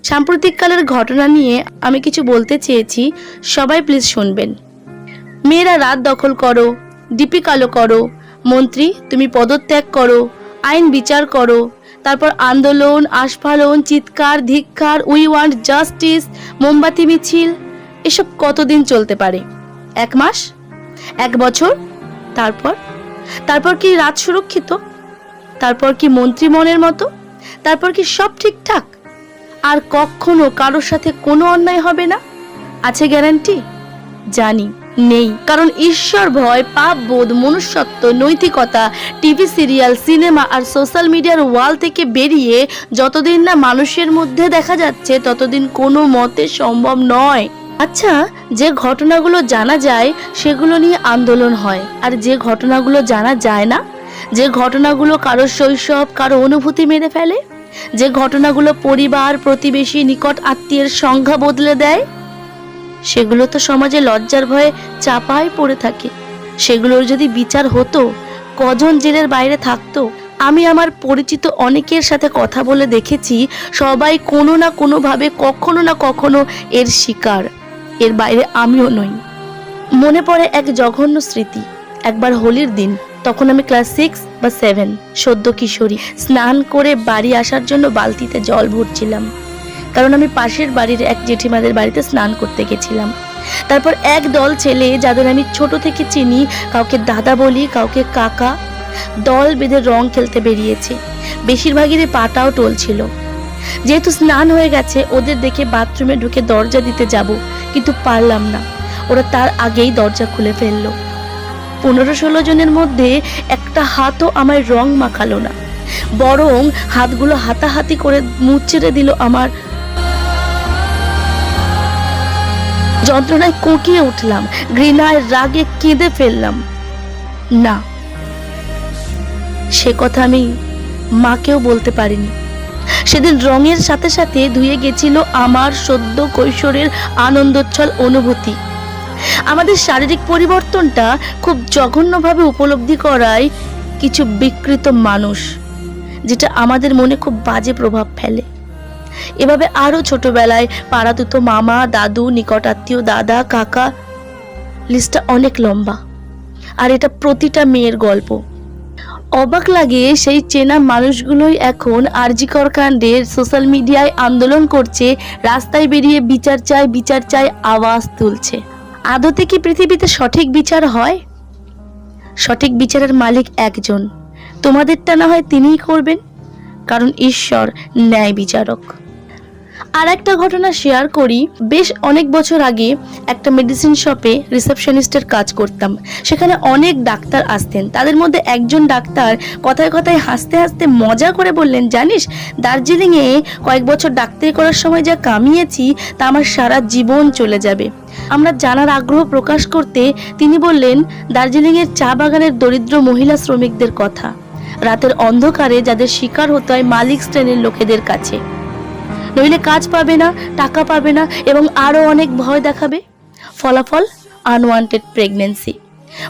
সাম্প্রতিককালের ঘটনা নিয়ে আমি কিছু বলতে চেয়েছি, সবাই প্লিজ শুনবেন। মেয়েরা রাত দখল করো, ডিপি কালো করো, মন্ত্রী তুমি পদত্যাগ করো, আইন বিচার করো, তারপর আন্দোলন, আস্ফালন, চিৎকার, ধিক্কার, উই ওয়ান্ট জাস্টিস, মোমবাতি মিছিল, এসব কতদিন চলতে পারে? 1 মাস, 1 বছর? তারপর কি রাত সুরক্ষিত? তারপর কি মন্ত্রী মনের মতো? তারপর কি সব ঠিকঠাক? আর কখনো কারোর সাথে কোনো অন্যায় হবে না? আছে গ্যারান্টি? জানি নেই, কারণ ঈশ্বর ভয়, পাপ বোধ, মনুষ্যত্ব, নৈতিকতা টিভি সিরিয়াল, সিনেমা আর সোশ্যাল মিডিয়ার ওয়াল থেকে বেরিয়ে যতদিন না মানুষের মধ্যে দেখা যাচ্ছে ততদিন কোনো মতে সম্ভব নয়। আচ্ছা, যে ঘটনাগুলো জানা যায় সেগুলো নিয়ে আন্দোলন হয়, আর যে ঘটনাগুলো জানা যায় না, যে ঘটনাগুলো কারো শৈশব, কারো অনুভূতি মেরে ফেলে, যে ঘটনাগুলো পরিবার, প্রতিবেশী, নিকট আত্মীয়ের সংজ্ঞা বদলে দেয়, সেগুলো তো সমাজে লজ্জার ভয়ে চাপায় পড়ে থাকে। সেগুলোর যদি বিচার হতো, কজন জেলের বাইরে থাকতো? আমি আমার পরিচিত অনেকের সাথে কথা বলে দেখেছি, সবাই কোনো না কোনোভাবে কখনো না কখনো এর শিকার। এর বাইরে আমিও নই। মনে পড়ে এক জঘন্য স্মৃতি। একবার হোলির দিন, তখন আমি ক্লাস 6 বা 7, সদ্য কিশোরী। স্নান করে বাড়ি আসার জন্য বালতিতে জল ভরছিলাম, কারণ আমি পাশের বাড়ির এক জেঠিমাদের বাড়িতে স্নান করতে গেছিলাম। তারপর এক দল ছেলে, যাদের আমি ছোট থেকে চিনি, কাউকে দাদা বলি, কাউকে কাকা, দল বেঁধে রং খেলতে বেরিয়েছে। বেশিরভাগেরই পাটাও টলছিল। যেহেতু স্নান হয়ে গেছে, ওদের দেখে বাথরুমে ঢুকে দরজা দিতে যাব, কিন্তু পারলাম না। ওরা তার আগেই দরজা খুলে ফেললো। 15-16 জনের মধ্যে একটা হাতও আমায় রং মাখালো না, বরং হাতগুলো হাতাহাতি করে মুচড়ে দিল আমার। যন্ত্রণায় কোকিয়ে উঠলাম, ঘৃণায় রাগে কেঁদে ফেললাম। না, সে কথা আমি মাকেও বলতে পারিনি। সেদিন রঙের সাথে সাথে ধুয়ে গেছিল আমার সদ্য কৈশোরের আনন্দোচ্ছল অনুভূতি। আমাদের শারীরিক পরিবর্তনটা খুব জঘন্যভাবে উপলব্ধি করায় কিছু বিকৃত মানুষ, যেটা আমাদের মনে খুব বাজে প্রভাব ফেলে। এভাবে আরো ছোটবেলায় পাড়াতুতো মামা, দাদু, নিকটাত্মীয়, দাদা, কাকা, লিস্টটা অনেক লম্বা। আর এটা প্রতিটা মেয়ের গল্প। অবাক লাগে, সেই চেনা মানুষগুলোই এখন আরজিকর কাণ্ডের সোশ্যাল মিডিয়ায় আন্দোলন করছে, রাস্তায় বেরিয়ে বিচার চাই আওয়াজ তুলছে। আদতে কি পৃথিবীতে সঠিক বিচার হয়? সঠিক বিচারের মালিক একজন, তোমাদেরটা না হয় তিনিই করবেন, কারণ ঈশ্বর ন্যায় বিচারক। আর একটা ঘটনা শেয়ার করি। বেশ অনেক বছর আগে একটা মেডিসিন শপে রিসেপশনিস্টের কাজ করতাম। সেখানে অনেক ডাক্তার আসতেন। তাদের মধ্যে একজন ডাক্তার কথায় কথায় হাসতে হাসতে মজা করে বললেন, জানিস, দার্জিলিংয়ে কয়েক বছর ডাক্তারি করার সময় যা কামিয়েছি তা আমার সারা জীবন চলে যাবে। আমরা জানার আগ্রহ প্রকাশ করতে তিনি বললেন দার্জিলিংয়ের চা বাগানের দরিদ্র মহিলা শ্রমিকদের কথা, রাতের অন্ধকারে যাদের শিকার হতে হয় মালিক শ্রেণীর লোকেদের কাছে। নইলে কাজ পাবে না, টাকা পাবে না এবং আরো অনেক ভয় দেখাবে। ফলাফল আনওয়ান্টেড প্রেগন্যান্সি।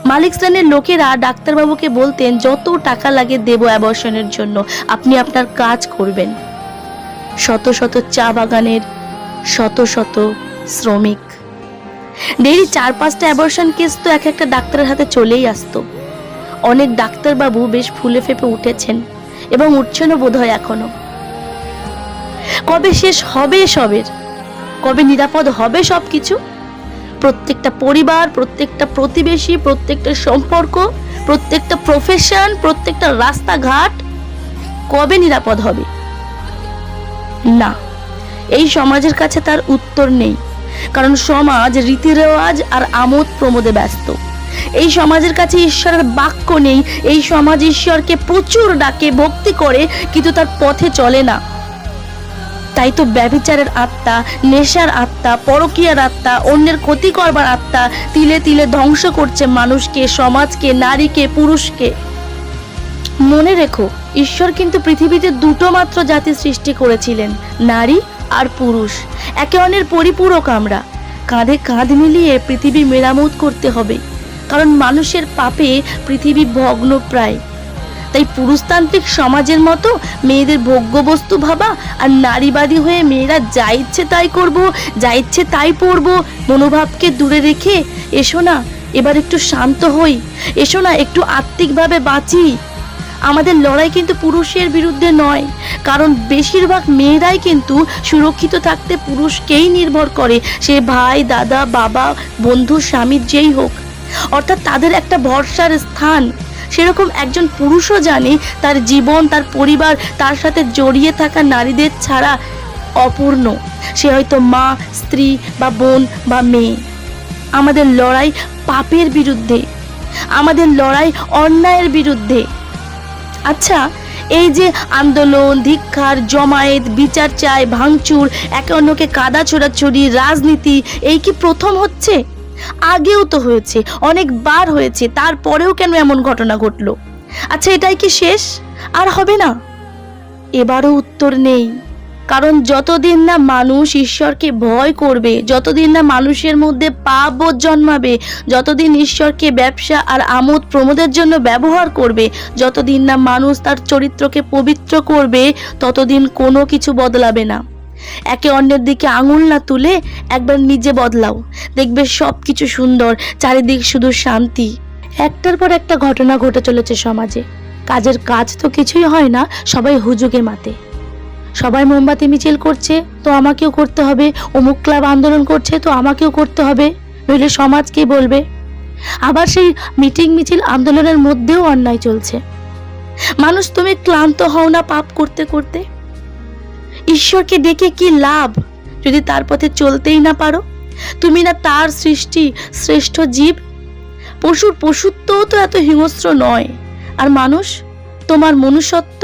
মালিক শ্রেণীর লোকেরা ডাক্তারবাবুকে বলতেন, যত টাকা লাগে দেব অ্যাবর্শনের জন্য, আপনি আপনার কাজ করবেন। শত শত চা বাগানের শত শত শ্রমিক। ডেইলি 4-5টা অ্যাবর্শন কেস তো এক একটা ডাক্তারের হাতে চলেই আসতো। অনেক ডাক্তারবাবু বেশ ফুলে ফেপে উঠেছেন এবং উঠছেনও বোধহয় এখনো। কবে শেষ হবে এসবের? কবে নিরাপদ হবে সবকিছু? প্রত্যেকটা পরিবার, প্রত্যেকটা প্রতিবেশী, প্রত্যেকটা সম্পর্ক, প্রত্যেকটা প্রফেশন, প্রত্যেকটা রাস্তাঘাট কবে নিরাপদ হবে? না, এই সমাজের কাছে তার উত্তর নেই, কারণ সমাজ রীতি রেওয়াজ আর আমোদ প্রমোদে ব্যস্ত। এই সমাজের কাছে ঈশ্বরের বাক্য নেই। এই সমাজ ঈশ্বরকে প্রচুর ডাকে, ভক্তি করে, কিন্তু তার পথে চলে না। তাই তো ব্যভিচারের আত্মা, নেশার আত্মা, পরকীয়ার আত্মা, অন্যের ক্ষতি করবার আত্মা তিলে তিলে ধ্বংস করছে মানুষকে, সমাজকে, নারীকে, পুরুষকে। মনে রেখো, ঈশ্বর কিন্তু পৃথিবীতে 2টো মাত্র জাতি সৃষ্টি করেছিলেন, নারী আর পুরুষ। একে অন্যের পরিপূরক আমরা। কাঁধে কাঁধ মিলিয়ে পৃথিবী মেরামত করতে হবে, কারণ মানুষের পাপে পৃথিবী ভগ্নপ্রায়। তাই পুরুষতান্ত্রিক সমাজের মতো মেয়েদের ভোগ্যবস্তু ভাবা আর নারীবাদী হয়ে মেয়েরা যা ইচ্ছে তাই করব, যা ইচ্ছে তাই পরবো মনোভাবকে দূরে রেখে এসো না এবার একটু শান্ত হই, এসো না একটু আত্মিকভাবে বাঁচি। আমাদের লড়াই কিন্তু পুরুষের বিরুদ্ধে নয়, কারণ বেশিরভাগ মেয়েরাই কিন্তু সুরক্ষিত থাকতে পুরুষকেই নির্ভর করে, সে ভাই, দাদা, বাবা, বন্ধু, স্বামী যেই হোক, অর্থাৎ তাদের একটা ভরসার স্থান। সেরকম একজন পুরুষও জানে তার জীবন, তার পরিবার, তার সাথে জড়িয়ে থাকা নারীদের ছাড়া অপূর্ণ। সে হয়তো মা, স্ত্রী বা বোন বা মেয়ে। আমাদের লড়াই পাপের বিরুদ্ধে, আমাদের লড়াই অন্যায়ের বিরুদ্ধে। আচ্ছা, এই যে আন্দোলন, ধিক্কার, জমায়েত, বিচার চাই, ভাঙচুর, একে অন্যকে কাদা ছোড়াছুড়ি, রাজনীতি, এই কি প্রথম হচ্ছে? আগেও তো হয়েছে, অনেকবার হয়েছে, তারপরেও কেন এমন ঘটনা ঘটলো? আচ্ছা, এটাই কি শেষ? আর হবে না? এবারও উত্তর নেই। কারণ যতদিন না মানুষ ঈশ্বরকে ভয় করবে, যতদিন না মানুষের মধ্যে পাপবোধ জন্মাবে, যতদিন ঈশ্বরকে ব্যবসা আর আমোদ প্রমোদের জন্য ব্যবহার করবে, যতদিন না মানুষ তার চরিত্রকে পবিত্র করবে, ততদিন কোনো কিছু বদলাবে না। একে অন্যের দিকে আঙুল না তুলে একবার নিজে বদলাও, দেখবে সব কিছু সুন্দর, চারিদিক শুধু শান্তি। একটার পর একটা ঘটনা ঘটে চলেছে সমাজে। কাজের কাজ তো কিছুই হয় না, সবাই হুজুগে মাতে। সবাই মোমবাতি মিছিল করছে, তো আমাকেও করতে হবে। অমুক ক্লাব আন্দোলন করছে, তো আমাকেও করতে হবে, নইলে সমাজ কি বলবে? আবার সেই মিটিং মিছিল আন্দোলনের মধ্যেও অন্যায় চলছে। মানুষ, তুমি ক্লান্ত হও না পাপ করতে করতে? ঈশ্বরকে ডেকে কি লাভ যদি তার পথে চলতেই না পারো? তুমি না তার সৃষ্টি, শ্রেষ্ঠ জীব। পশুর পশুত্বও তো এত হিংস্র নয়। আর মানুষ, তোমার মনুষ্যত্ব।